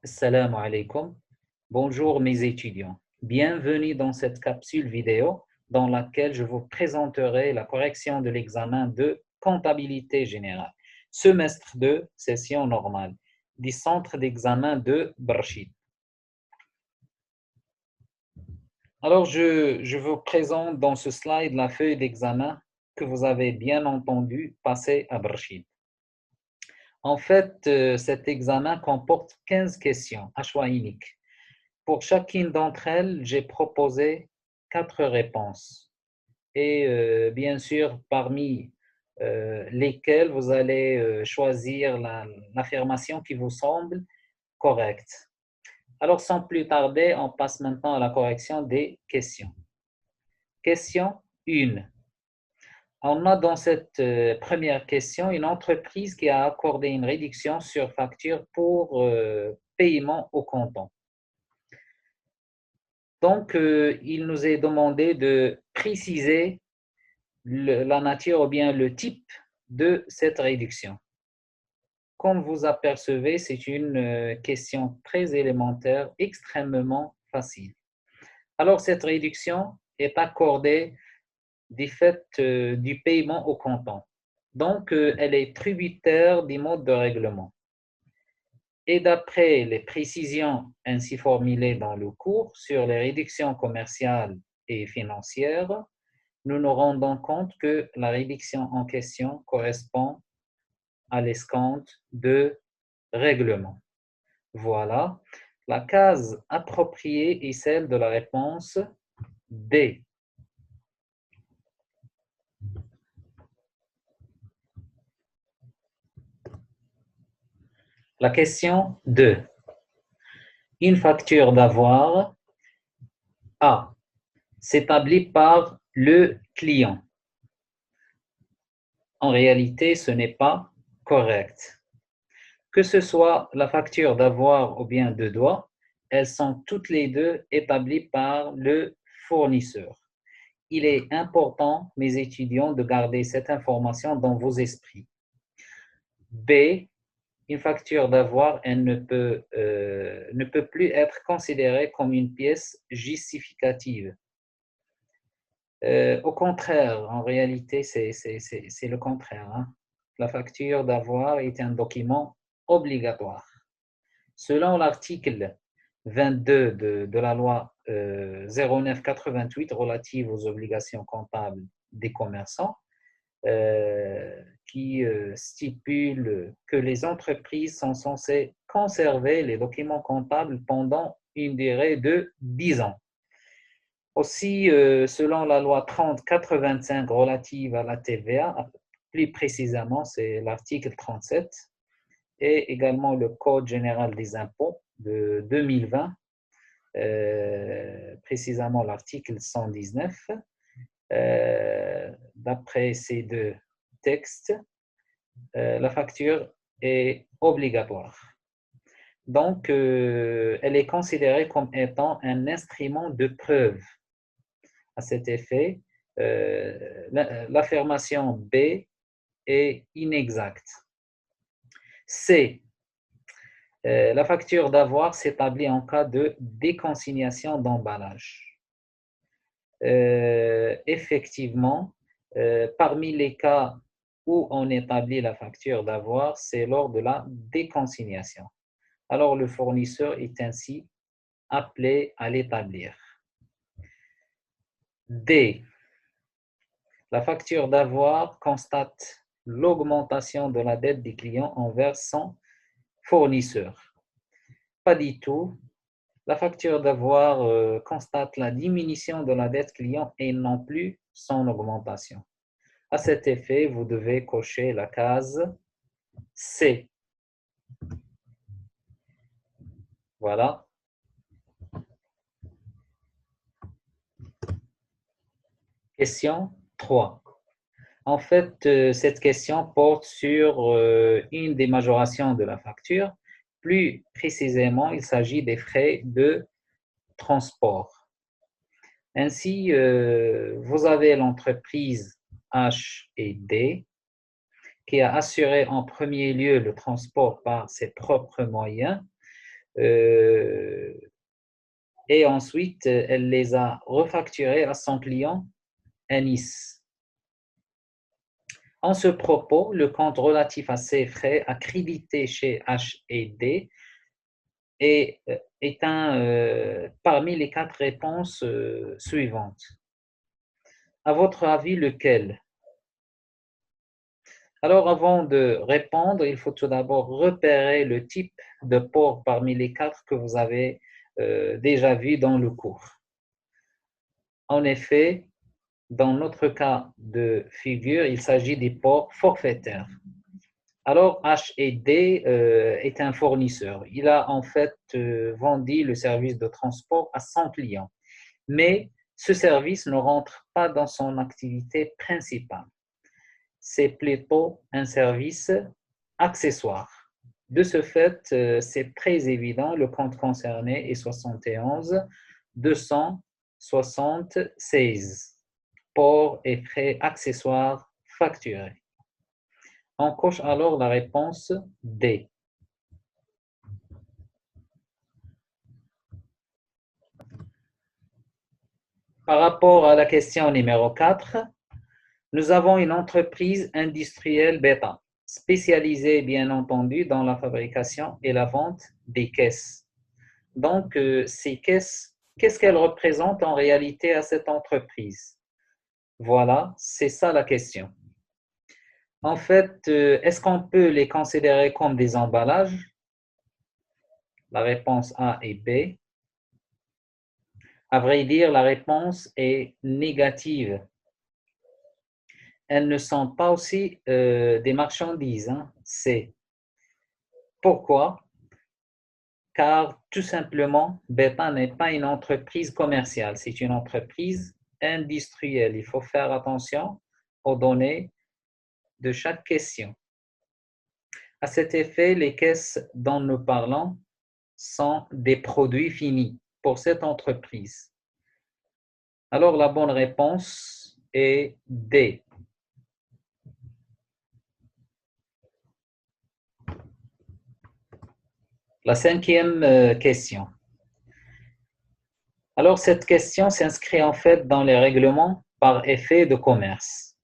Assalamu alaikum. Bonjour mes étudiants. Bienvenue dans cette capsule vidéo dans laquelle je vous présenterai la correction de l'examen de comptabilité générale, semestre 2, session normale, du centre d'examen de Barchid. Alors, je vous présente dans ce slide la feuille d'examen que vous avez bien entendu passer à Barchid. En fait, cet examen comporte 15 questions à choix unique. Pour chacune d'entre elles, j'ai proposé 4 réponses. Et bien sûr, parmi lesquelles vous allez choisir l'affirmation qui vous semble correcte. Alors, sans plus tarder, on passe maintenant à la correction des questions. Question 1. On a dans cette première question une entreprise qui a accordé une réduction sur facture pour paiement au comptant. Donc, il nous est demandé de préciser la nature ou bien le type de cette réduction. Comme vous apercevez, c'est une question très élémentaire, extrêmement facile. Alors, cette réduction est accordée du fait du paiement au comptant. Donc, elle est tributaire du mode de règlement. Et d'après les précisions ainsi formulées dans le cours sur les réductions commerciales et financières, nous nous rendons compte que la réduction en question correspond à l'escompte de règlement. Voilà, la case appropriée est celle de la réponse D. La question 2. Une facture d'avoir A s'établit par le client. En réalité, ce n'est pas correct. Que ce soit la facture d'avoir ou bien de droit, elles sont toutes les deux établies par le fournisseur. Il est important, mes étudiants, de garder cette information dans vos esprits. B, une facture d'avoir, elle ne peut plus être considérée comme une pièce justificative. Au contraire, en réalité, c'est le contraire. Hein. La facture d'avoir est un document obligatoire. Selon l'article 22 de la loi 0988 relative aux obligations comptables des commerçants, qui stipule que les entreprises sont censées conserver les documents comptables pendant une durée de 10 ans. Aussi, selon la loi 3085 relative à la TVA, plus précisément, c'est l'article 37, et également le Code général des impôts de 2020, précisément l'article 119. D'après ces deux textes, la facture est obligatoire. Donc, elle est considérée comme étant un instrument de preuve. À cet effet, l'affirmation B est inexacte. C. La facture d'avoir s'établit en cas de déconsignation d'emballage. Effectivement, parmi les cas où on établit la facture d'avoir, c'est lors de la déconsignation. Alors, le fournisseur est ainsi appelé à l'établir. D. La facture d'avoir constate l'augmentation de la dette des clients envers son fournisseur. Pas du tout. La facture d'avoir constate la diminution de la dette client et non plus son augmentation. À cet effet, vous devez cocher la case C. Voilà. Question 3. En fait, cette question porte sur une des majorations de la facture. Plus précisément, il s'agit des frais de transport. Ainsi, vous avez l'entreprise H et D qui a assuré en premier lieu le transport par ses propres moyens et ensuite, elle les a refacturés à son client à Nice. En ce propos, le compte relatif à ces frais accrédités chez H&D est parmi les 4 réponses suivantes. À votre avis, lequel? Alors, avant de répondre, il faut tout d'abord repérer le type de port parmi les 4 que vous avez déjà vu dans le cours. En effet, dans notre cas de figure, il s'agit des ports forfaitaires. Alors, H&D est un fournisseur. Il a en fait vendu le service de transport à 100 clients. Mais ce service ne rentre pas dans son activité principale. C'est plutôt un service accessoire. De ce fait, c'est très évident, le compte concerné est 71 276 ports et frais accessoires facturés. On coche alors la réponse D. Par rapport à la question numéro 4, nous avons une entreprise industrielle bêta, spécialisée bien entendu dans la fabrication et la vente des caisses. Donc, ces caisses, qu'est-ce qu'elles représentent en réalité à cette entreprise? Voilà, c'est ça la question. En fait, est-ce qu'on peut les considérer comme des emballages? La réponse A et B. À vrai dire, la réponse est négative. Elles ne sont pas aussi des marchandises. Hein. C'est pourquoi? Car tout simplement, Beta n'est pas une entreprise commerciale, c'est une entreprise industrielle. Il faut faire attention aux données de chaque question. À cet effet, les caisses dont nous parlons sont des produits finis pour cette entreprise. Alors, la bonne réponse est D. La 5e question. Alors, cette question s'inscrit en fait dans les règlements par effet de commerce.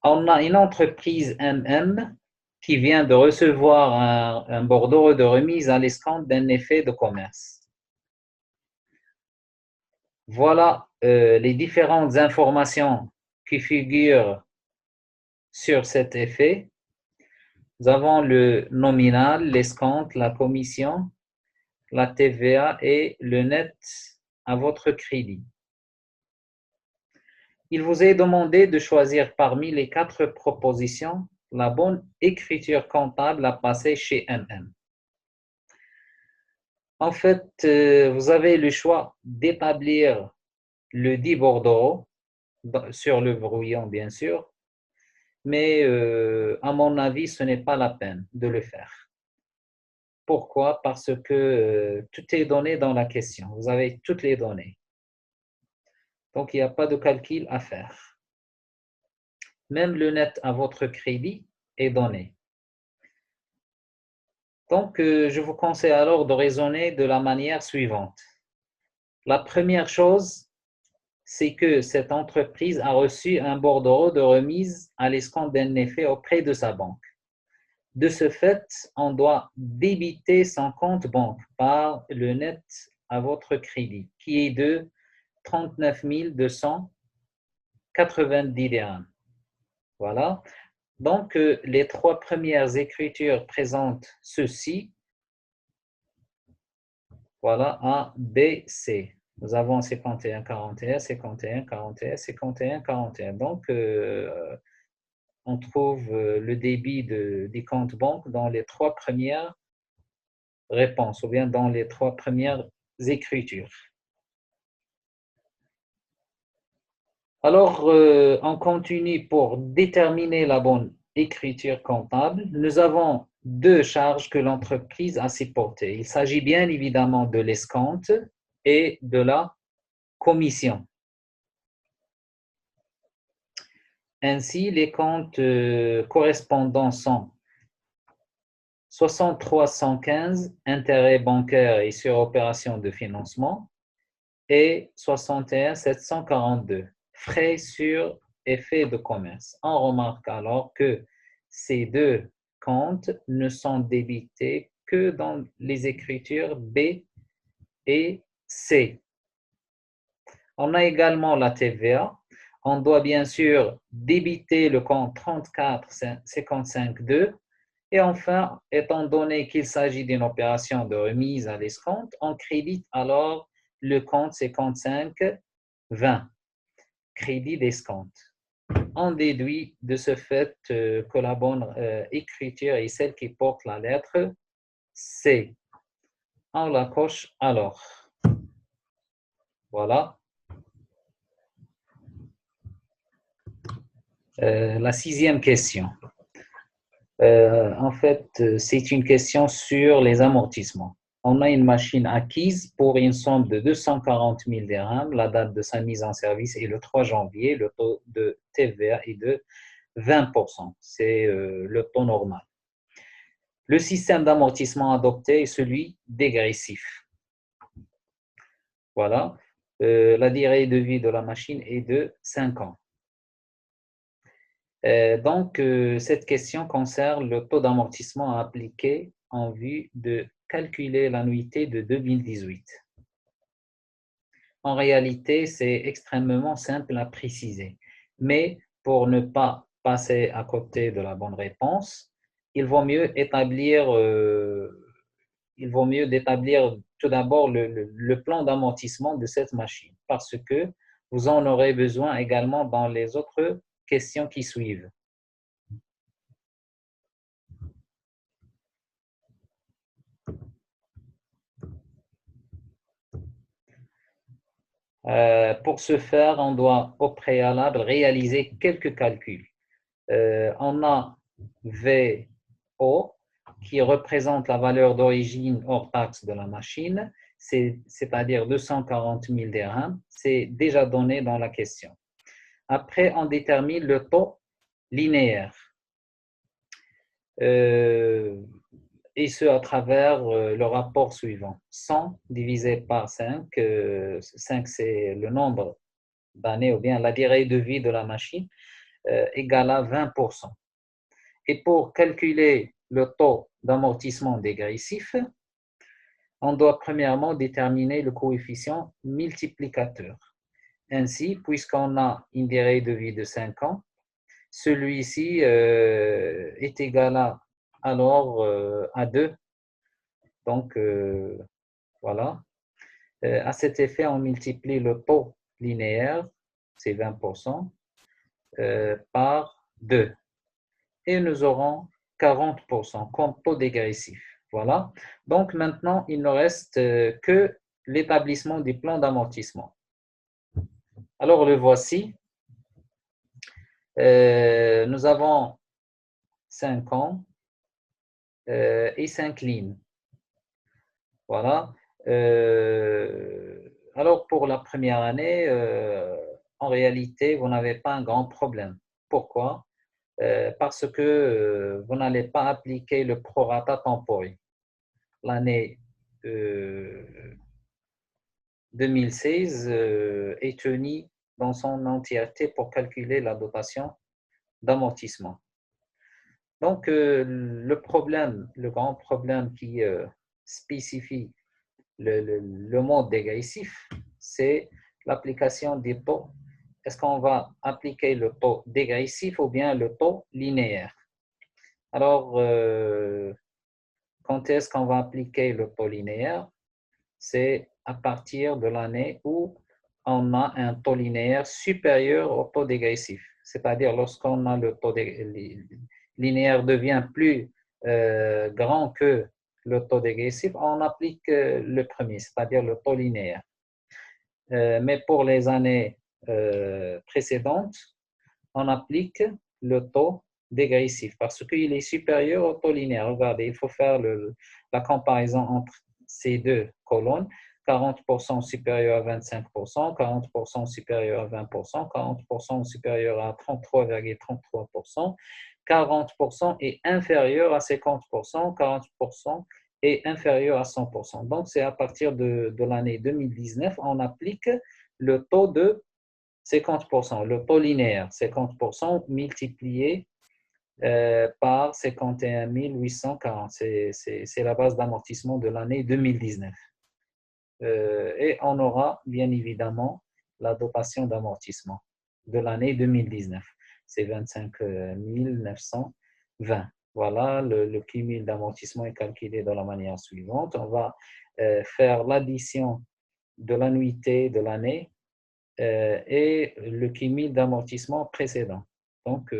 On a une entreprise MM qui vient de recevoir un bordereau de remise à l'escompte d'un effet de commerce. Voilà les différentes informations qui figurent sur cet effet. Nous avons le nominal, l'escompte, la commission, la TVA et le net à votre crédit. Il vous est demandé de choisir parmi les 4 propositions la bonne écriture comptable à passer chez MM. En fait, vous avez le choix d'établir le dit bordereau sur le brouillon, bien sûr, mais à mon avis, ce n'est pas la peine de le faire. Pourquoi? Parce que tout est donné dans la question. Vous avez toutes les données. Donc, il n'y a pas de calcul à faire. Même le net à votre crédit est donné. Donc, je vous conseille alors de raisonner de la manière suivante. La première chose, c'est que cette entreprise a reçu un bordereau de remise à l'escompte d'un effet auprès de sa banque. De ce fait, on doit débiter son compte banque par le net à votre crédit, qui est de 39 290 dirhams. Voilà. Donc, les 3 premières écritures présentent ceci. Voilà, A, B, C. Nous avons 51, 41, 51, 41, 51, 41. Donc, on trouve le débit des comptes banques dans les 3 premières réponses ou bien dans les 3 premières écritures. Alors, on continue pour déterminer la bonne écriture comptable. Nous avons 2 charges que l'entreprise a supportées. Il s'agit bien évidemment de l'escompte et de la commission. Ainsi, les comptes correspondants sont 6315 intérêts bancaires et sur opération de financement et 61742 frais sur effet de commerce. On remarque alors que ces deux comptes ne sont débités que dans les écritures B et C. On a également la TVA. On doit bien sûr débiter le compte 34 55 2. Et enfin, étant donné qu'il s'agit d'une opération de remise à l'escompte, on crédite alors le compte 55 20, crédit d'escompte. On déduit de ce fait que la bonne écriture est celle qui porte la lettre C. On la coche alors. Voilà. La sixième question. En fait, c'est une question sur les amortissements. On a une machine acquise pour une somme de 240 000 dirhams. La date de sa mise en service est le 3 janvier. Le taux de TVA est de 20%. C'est le taux normal. Le système d'amortissement adopté est celui dégressif. Voilà. La durée de vie de la machine est de 5 ans. Donc, cette question concerne le taux d'amortissement à appliquer en vue de calculer l'annuité de 2018. En réalité, c'est extrêmement simple à préciser, mais pour ne pas passer à côté de la bonne réponse, il vaut mieux d'établir tout d'abord le plan d'amortissement de cette machine, parce que vous en aurez besoin également dans les autres questions qui suivent. Pour ce faire, on doit au préalable réaliser quelques calculs. On a VO qui représente la valeur d'origine hors taxe de la machine, c'est-à-dire 240 000 dirhams. C'est déjà donné dans la question. Après, on détermine le taux linéaire. Et ce à travers le rapport suivant. 100 divisé par 5, 5 c'est le nombre d'années ou bien la durée de vie de la machine, égale à 20%. Et pour calculer le taux d'amortissement dégressif, on doit premièrement déterminer le coefficient multiplicateur. Ainsi, puisqu'on a une durée de vie de 5 ans, celui-ci est égal à alors à 2. Donc, voilà. À cet effet, on multiplie le taux linéaire, c'est 20%, par 2. Et nous aurons 40% comme taux dégressif. Voilà. Donc, maintenant, il ne reste que l'établissement du plan d'amortissement. Alors, le voici. Nous avons 5 ans et 5 lignes. Voilà. Alors, pour la première année, en réalité, vous n'avez pas un grand problème. Pourquoi? Parce que vous n'allez pas appliquer le prorata temporel. L'année 2016 est tenue dans son entièreté pour calculer la dotation d'amortissement. Donc, le grand problème qui spécifie le mode dégressif, c'est l'application des taux. Est-ce qu'on va appliquer le taux dégressif ou bien le taux linéaire? Alors, quand est-ce qu'on va appliquer le taux linéaire? C'est à partir de l'année où on a un taux linéaire supérieur au taux dégressif. C'est-à-dire lorsqu'on a le taux linéaire devient plus grand que le taux dégressif, on applique le premier, c'est-à-dire le taux linéaire. Mais pour les années précédentes, on applique le taux dégressif parce qu'il est supérieur au taux linéaire. Regardez, il faut faire la comparaison entre ces deux colonnes. 40% supérieur à 25%, 40% supérieur à 20%, 40% supérieur à 33,33%, 40% est inférieur à 50%, 40% est inférieur à 100%. Donc, c'est à partir de l'année 2019, on applique le taux de 50%, le taux linéaire, 50% multiplié par 51 840. C'est la base d'amortissement de l'année 2019. Et on aura bien évidemment la dotation d'amortissement de l'année 2019. C'est 25 920. Voilà, le cumul d'amortissement est calculé de la manière suivante. On va faire l'addition de l'annuité de l'année et le cumul d'amortissement précédent, donc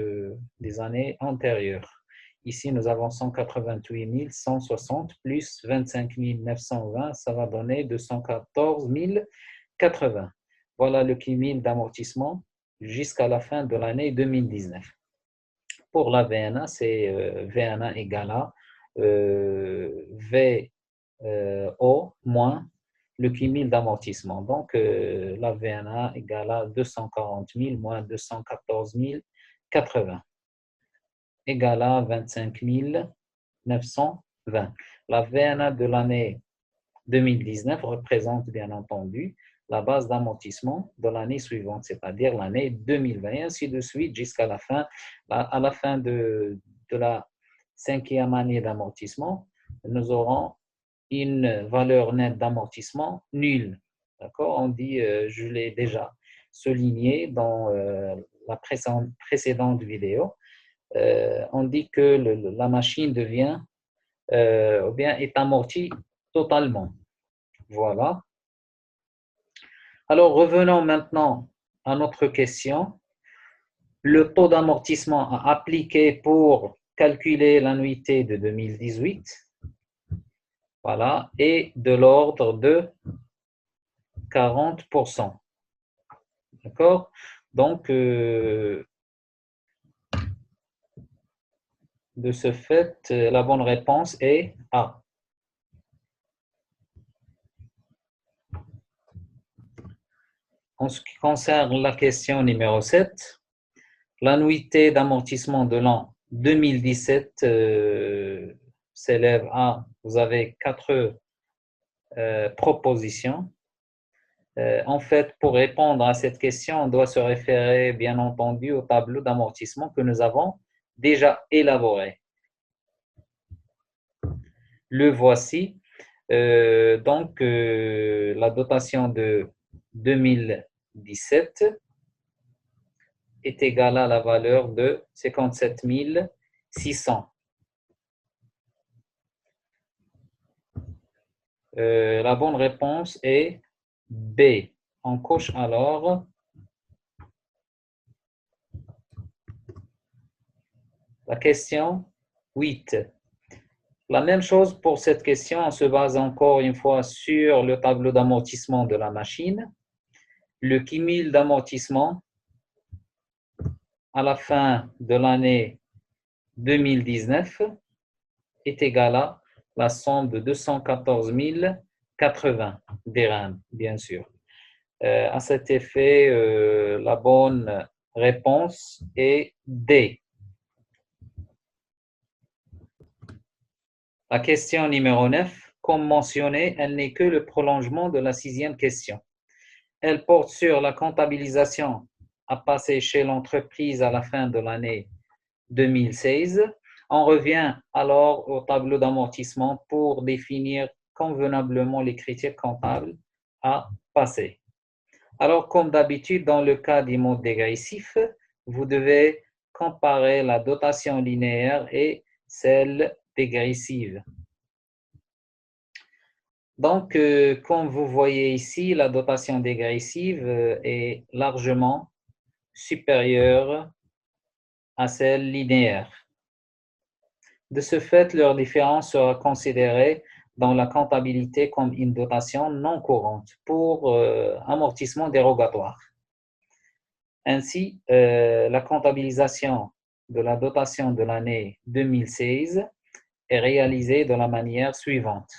des années antérieures. Ici, nous avons 188 160 plus 25 920, ça va donner 214 080. Voilà le cumul d'amortissement jusqu'à la fin de l'année 2019. Pour la VNA, c'est V1A égale à VO moins le cumul d'amortissement. Donc, la VNA égale à 240 000 moins 214 080 égale à 25 920. La VNA de l'année 2019 représente bien entendu la base d'amortissement de l'année suivante, c'est-à-dire l'année 2020, et ainsi de suite jusqu'à la fin. À la fin de la 5e année d'amortissement, nous aurons une valeur nette d'amortissement nulle. D'accord? On dit, je l'ai déjà souligné dans la précédente vidéo, on dit que la machine devient ou bien est amortie totalement. Voilà. Alors, revenons maintenant à notre question. Le taux d'amortissement à appliquer pour calculer l'annuité de 2018, voilà, est de l'ordre de 40%. D'accord? Donc, de ce fait, la bonne réponse est A. En ce qui concerne la question numéro 7, l'annuité d'amortissement de l'an 2017 s'élève à, vous avez 4 propositions. En fait, pour répondre à cette question, on doit se référer, bien entendu, au tableau d'amortissement que nous avons déjà élaboré. Le voici. Donc, la dotation de 2017 est égale à la valeur de 57 600. La bonne réponse est B. On coche alors la question 8. La même chose pour cette question, on se base encore une fois sur le tableau d'amortissement de la machine. Le cumul d'amortissement à la fin de l'année 2019 est égal à la somme de 214 080 dirhams, bien sûr. À cet effet, la bonne réponse est D. La question numéro 9, comme mentionné, elle n'est que le prolongement de la 6e question. Elle porte sur la comptabilisation à passer chez l'entreprise à la fin de l'année 2016. On revient alors au tableau d'amortissement pour définir convenablement les critères comptables à passer. Alors, comme d'habitude, dans le cas du mode dégressif, vous devez comparer la dotation linéaire et celle dégressive. Donc, comme vous voyez ici, la dotation dégressive est largement supérieure à celle linéaire. De ce fait, leur différence sera considérée dans la comptabilité comme une dotation non courante pour amortissement dérogatoire. Ainsi, la comptabilisation de la dotation de l'année 2016 est réalisée de la manière suivante.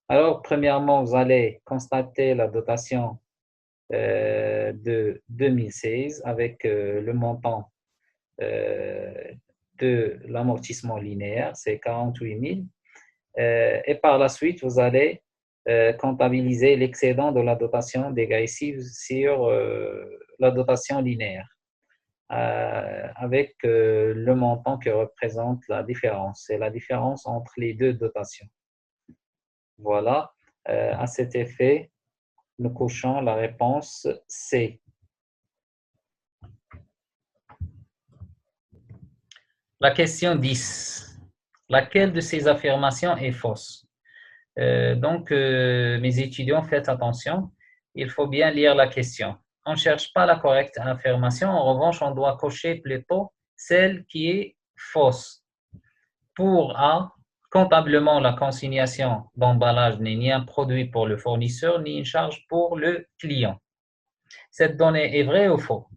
Alors, premièrement, vous allez constater la dotation de 2016 avec le montant de l'amortissement linéaire, c'est 48 000. Et par la suite, vous allez comptabiliser l'excédent de la dotation dégressive sur la dotation linéaire avec le montant qui représente la différence. C'est la différence entre les deux dotations. Voilà. À cet effet, nous cochons la réponse C. La question 10. Laquelle de ces affirmations est fausse? Donc, mes étudiants, faites attention. Il faut bien lire la question. On ne cherche pas la correcte affirmation. En revanche, on doit cocher plutôt celle qui est fausse. Pour A, comptablement, la consignation d'emballage n'est ni un produit pour le fournisseur, ni une charge pour le client. Cette donnée est vraie ou faux?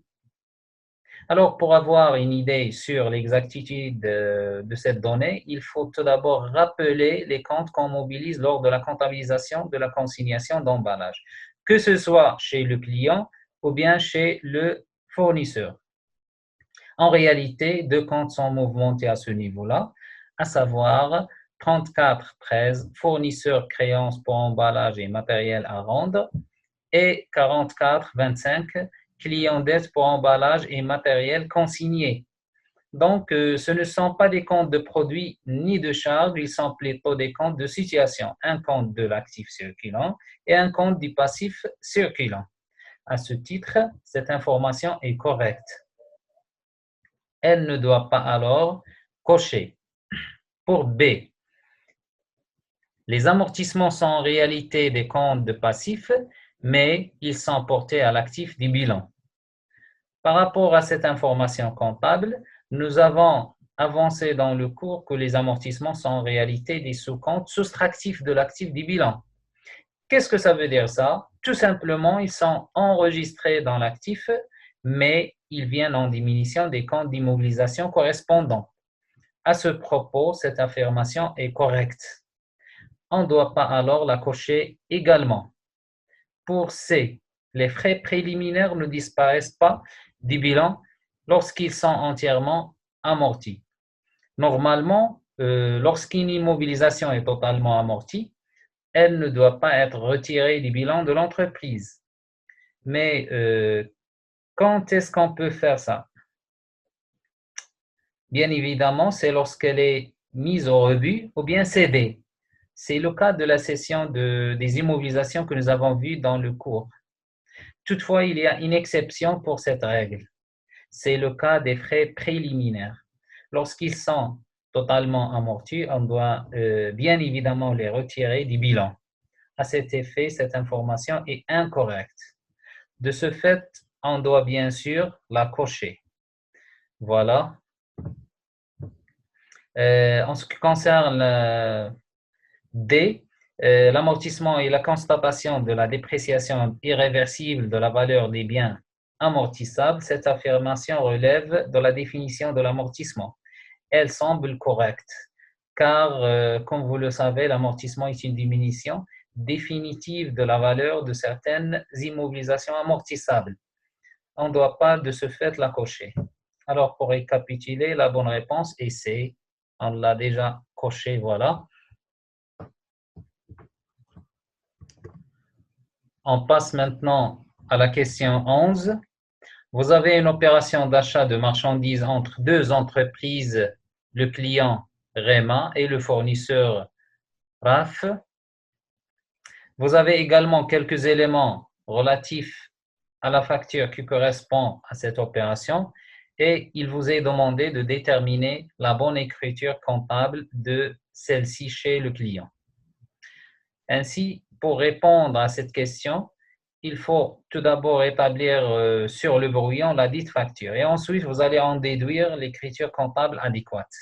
Alors, pour avoir une idée sur l'exactitude de cette donnée, il faut tout d'abord rappeler les comptes qu'on mobilise lors de la comptabilisation de la consignation d'emballage, que ce soit chez le client ou bien chez le fournisseur. En réalité, deux comptes sont mouvementés à ce niveau-là, à savoir 34,13 fournisseurs créances pour emballage et matériel à rendre et 44,25 clients dettes pour emballage et matériel consigné. Donc, ce ne sont pas des comptes de produits ni de charges, ils sont plutôt des comptes de situation. Un compte de l'actif circulant et un compte du passif circulant. À ce titre, cette information est correcte. Elle ne doit pas alors cocher. Pour B, les amortissements sont en réalité des comptes de passifs, mais ils sont portés à l'actif du bilan. Par rapport à cette information comptable, nous avons avancé dans le cours que les amortissements sont en réalité des sous-comptes soustractifs de l'actif du bilan. Qu'est-ce que ça veut dire ça? Tout simplement, ils sont enregistrés dans l'actif, mais ils viennent en diminution des comptes d'immobilisation correspondants. À ce propos, cette affirmation est correcte. On ne doit pas alors la cocher également. Pour C, les frais préliminaires ne disparaissent pas du bilan lorsqu'ils sont entièrement amortis. Normalement, lorsqu'une immobilisation est totalement amortie, elle ne doit pas être retirée du bilan de l'entreprise. Mais quand est-ce qu'on peut faire ça? Bien évidemment, c'est lorsqu'elle est mise au rebut ou bien cédée. C'est le cas de la cession des immobilisations que nous avons vues dans le cours. Toutefois, il y a une exception pour cette règle. C'est le cas des frais préliminaires. Lorsqu'ils sont totalement amortis, on doit bien évidemment les retirer du bilan. À cet effet, cette information est incorrecte. De ce fait, on doit bien sûr la cocher. Voilà. En ce qui concerne D, l'amortissement et la constatation de la dépréciation irréversible de la valeur des biens amortissables, cette affirmation relève de la définition de l'amortissement. Elle semble correcte, car, comme vous le savez, l'amortissement est une diminution définitive de la valeur de certaines immobilisations amortissables. On ne doit pas de ce fait la cocher. Alors, pour récapituler, la bonne réponse est C. On l'a déjà coché, voilà. On passe maintenant à la question 11. Vous avez une opération d'achat de marchandises entre deux entreprises, le client REMA et le fournisseur RAF. Vous avez également quelques éléments relatifs à la facture qui correspond à cette opération et il vous est demandé de déterminer la bonne écriture comptable de celle-ci chez le client. Ainsi, pour répondre à cette question, il faut tout d'abord établir sur le brouillon la dite facture et ensuite vous allez en déduire l'écriture comptable adéquate.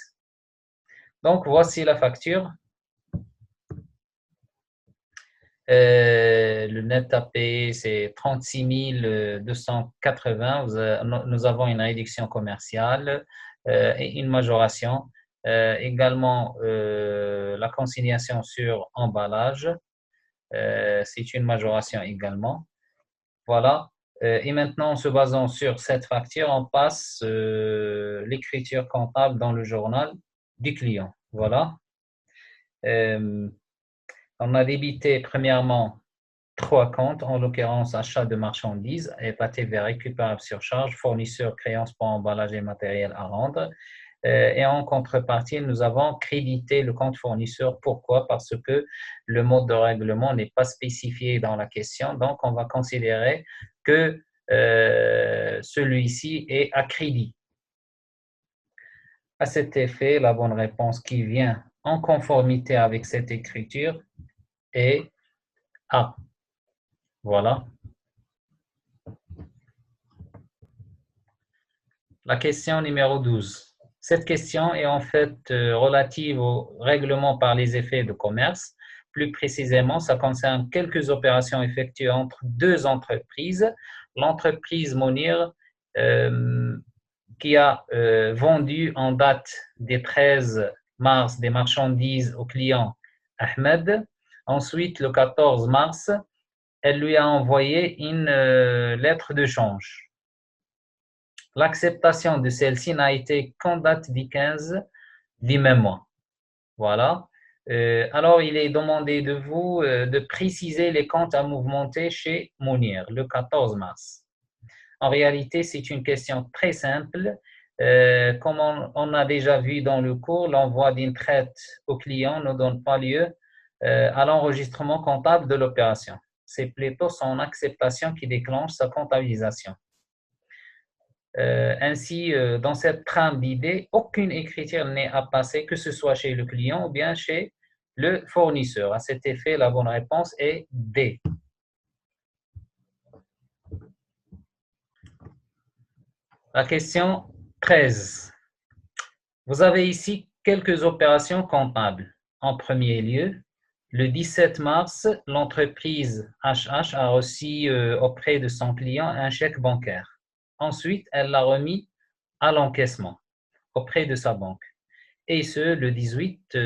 Donc, voici la facture. Le net à payer, c'est 36 280. Nous avons une réduction commerciale et une majoration. Également, la consignation sur emballage, c'est une majoration également. Voilà. Et maintenant, en se basant sur cette facture, on passe l'écriture comptable dans le journal du client. Voilà. On a débité premièrement 3 comptes, en l'occurrence achat de marchandises et la TVA récupérable sur charge, fournisseur, créance pour emballage et matériel à rendre. Et en contrepartie, nous avons crédité le compte fournisseur. Pourquoi? Parce que le mode de règlement n'est pas spécifié dans la question. Donc, on va considérer que celui-ci est à crédit. À cet effet, la bonne réponse qui vient en conformité avec cette écriture est A. Voilà. La question numéro 12. Cette question est en fait relative au règlement par les effets de commerce. Plus précisément, ça concerne quelques opérations effectuées entre deux entreprises. L'entreprise Monir qui a vendu en date des 13 mars des marchandises au client Ahmed. Ensuite, le 14 mars, elle lui a envoyé une lettre de change. L'acceptation de celle-ci n'a été qu'en date du 15 du même mois. Voilà. Alors, il est demandé de vous de préciser les comptes à mouvementer chez Mounir le 14 mars. En réalité, c'est une question très simple. Comme on a déjà vu dans le cours, l'envoi d'une traite au client ne donne pas lieu à l'enregistrement comptable de l'opération. C'est plutôt son acceptation qui déclenche sa comptabilisation. Ainsi, dans cette trame d'idées, aucune écriture n'est à passer, que ce soit chez le client ou bien chez le fournisseur. À cet effet, la bonne réponse est D. La question 13. Vous avez ici quelques opérations comptables. En premier lieu, le 17 mars, l'entreprise HH a reçu auprès de son client un chèque bancaire. Ensuite, elle l'a remis à l'encaissement auprès de sa banque. Et ce, le 18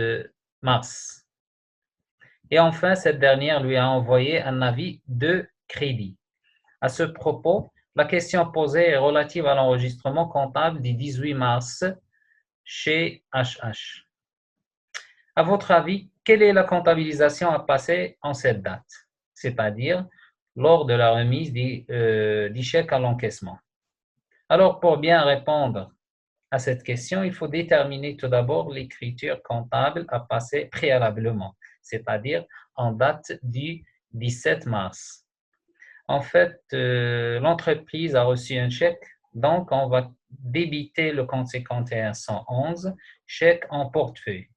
mars. Et enfin, cette dernière lui a envoyé un avis de crédit. À ce propos, la question posée est relative à l'enregistrement comptable du 18 mars chez HH. À votre avis, quelle est la comptabilisation à passer en cette date, c'est-à-dire lors de la remise du chèque à l'encaissement? Alors, pour bien répondre à cette question, il faut déterminer tout d'abord l'écriture comptable à passer préalablement, c'est-à-dire en date du 17 mars. En fait, l'entreprise a reçu un chèque, donc on va débiter le compte 5111, chèque en portefeuille,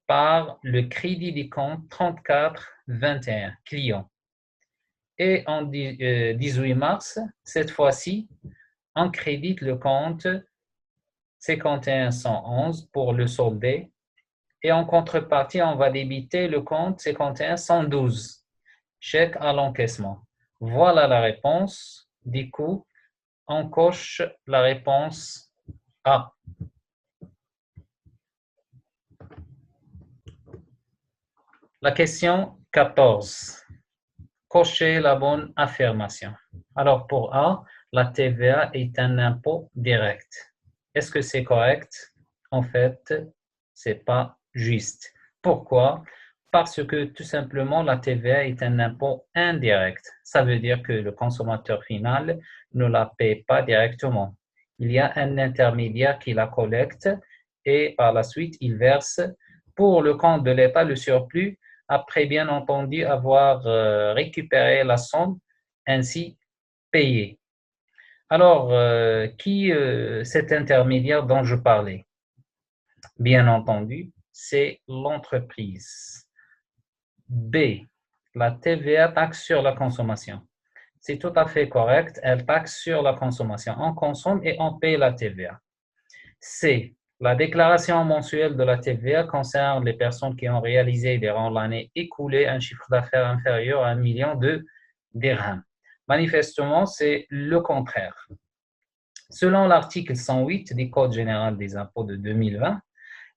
par le crédit du compte 3421, client. Et en 18 mars, cette fois-ci, on crédite le compte 5111 pour le solder. Et en contrepartie, on va débiter le compte 5112, chèque à l'encaissement. Voilà la réponse. Du coup, on coche la réponse A. La question 14. Cochez la bonne affirmation. Alors pour A, la TVA est un impôt direct. Est-ce que c'est correct? En fait, c'est pas juste. Pourquoi? Parce que tout simplement, la TVA est un impôt indirect. Ça veut dire que le consommateur final ne la paie pas directement. Il y a un intermédiaire qui la collecte et par la suite, il verse pour le compte de l'État le surplus après bien entendu avoir récupéré la somme ainsi payée. Alors, qui cet intermédiaire dont je parlais? Bien entendu, c'est l'entreprise. B, la TVA, taxe sur la consommation. C'est tout à fait correct, elle taxe sur la consommation. On consomme et on paye la TVA. C, la déclaration mensuelle de la TVA concerne les personnes qui ont réalisé durant l'année écoulée un chiffre d'affaires inférieur à 1 million de dirhams. Manifestement, c'est le contraire. Selon l'article 108 du Code général des impôts de 2020,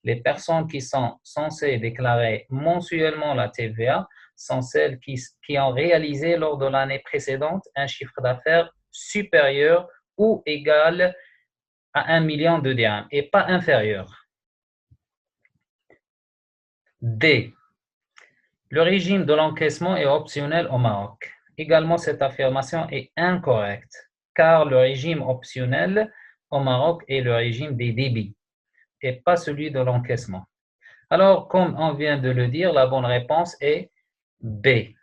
les personnes qui sont censées déclarer mensuellement la TVA sont celles qui ont réalisé lors de l'année précédente un chiffre d'affaires supérieur ou égal à 1 million de dirhams et pas inférieur. D. Le régime de l'encaissement est optionnel au Maroc. Également, cette affirmation est incorrecte, car le régime optionnel au Maroc est le régime des débits et pas celui de l'encaissement. Alors, comme on vient de le dire, la bonne réponse est B.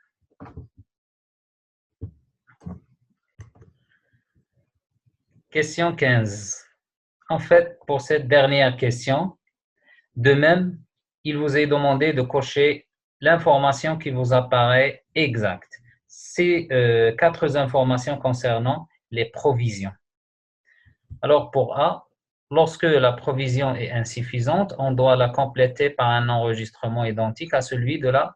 Question 15. En fait, pour cette dernière question, de même, il vous est demandé de cocher l'information qui vous apparaît exacte. C'est 4 informations concernant les provisions. Alors, pour A, lorsque la provision est insuffisante, on doit la compléter par un enregistrement identique à celui de la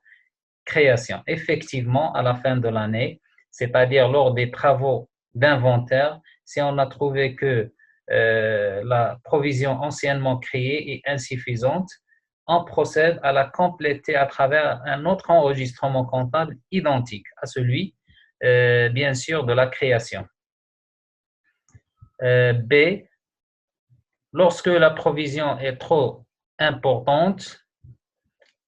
création. Effectivement, à la fin de l'année, c'est-à-dire lors des travaux d'inventaire, si on a trouvé que la provision anciennement créée est insuffisante, on procède à la compléter à travers un autre enregistrement comptable identique à celui, bien sûr, de la création. B, lorsque la provision est trop importante,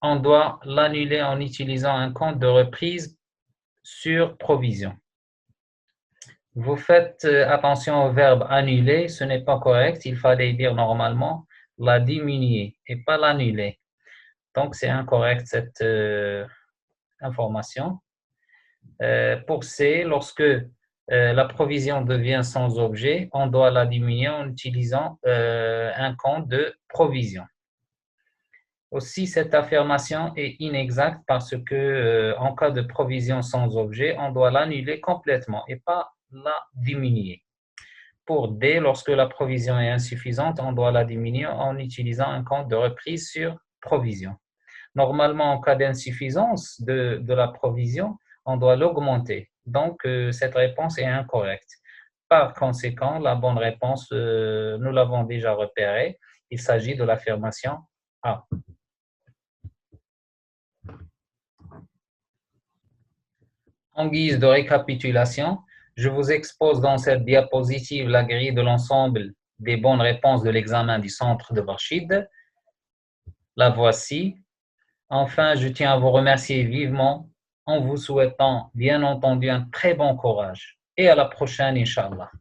on doit l'annuler en utilisant un compte de reprise sur provision. Vous faites attention au verbe annuler, ce n'est pas correct, il fallait dire normalement la diminuer et pas l'annuler. Donc, c'est incorrect cette information. Pour C, lorsque la provision devient sans objet, on doit la diminuer en utilisant un compte de provision. Aussi, cette affirmation est inexacte parce que en cas de provision sans objet, on doit l'annuler complètement et pas la diminuer. Pour D, lorsque la provision est insuffisante, on doit la diminuer en utilisant un compte de reprise sur provision. Normalement, en cas d'insuffisance de la provision, on doit l'augmenter. Donc, cette réponse est incorrecte. Par conséquent, la bonne réponse, nous l'avons déjà repérée. Il s'agit de l'affirmation A. En guise de récapitulation, je vous expose dans cette diapositive la grille de l'ensemble des bonnes réponses de l'examen du centre de Barchid. La voici. Enfin, je tiens à vous remercier vivement en vous souhaitant, bien entendu, un très bon courage. Et à la prochaine, Inch'Allah.